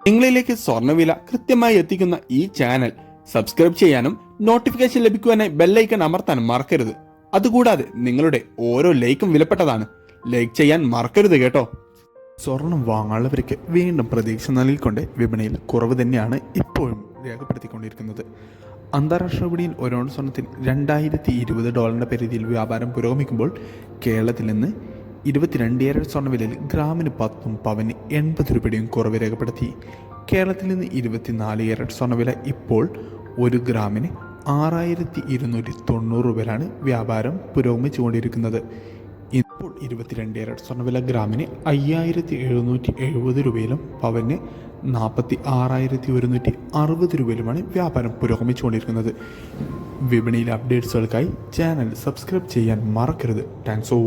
നിങ്ങളിലേക്ക് സ്വർണ്ണവില കൃത്യമായി എത്തിക്കുന്ന ഈ ചാനൽ സബ്സ്ക്രൈബ് ചെയ്യാനും നോട്ടിഫിക്കേഷൻ ലഭിക്കുവാനായി ബെല്ലൈക്കൺ അമർത്താനും മറക്കരുത്. അതുകൂടാതെ നിങ്ങളുടെ ഓരോ ലൈക്കും വിലപ്പെട്ടതാണ്. ലൈക്ക് ചെയ്യാൻ മറക്കരുത് കേട്ടോ. സ്വർണം വാങ്ങാനുള്ളവർക്ക് വീണ്ടും പ്രതീക്ഷ നൽകിക്കൊണ്ട് വിപണിയിൽ കുറവ് തന്നെയാണ് ഇപ്പോഴും രേഖപ്പെടുത്തിക്കൊണ്ടിരിക്കുന്നത്. അന്താരാഷ്ട്ര വിപണിയിൽ ഒരൗൺസ് സ്വർണത്തിന് $2020 പരിധിയിൽ വ്യാപാരം പുരോഗമിക്കുമ്പോൾ കേരളത്തിൽ നിന്ന് 22 ക്യാരറ്റ് സ്വർണ്ണവിലയിൽ ഗ്രാമിന് 10 പവന് 80 രൂപയുടെയും കുറവ് രേഖപ്പെടുത്തി. കേരളത്തിൽ നിന്ന് 24 ക്യാരറ്റ് സ്വർണ്ണവില ഇപ്പോൾ 1 ഗ്രാമിന് 6290 രൂപയിലാണ് വ്യാപാരം പുരോഗമിച്ചുകൊണ്ടിരിക്കുന്നത്. ഇപ്പോൾ 22 ക്യാരറ്റ് സ്വർണ്ണവില ഗ്രാമിന് 5770 രൂപയിലും പവന് 46,160 രൂപയിലുമാണ് വ്യാപാരം പുരോഗമിച്ചുകൊണ്ടിരിക്കുന്നത്. വിപണിയിലെ അപ്ഡേറ്റ്സുകൾക്കായി ചാനൽ സബ്സ്ക്രൈബ് ചെയ്യാൻ മറക്കരുത്. Thanks for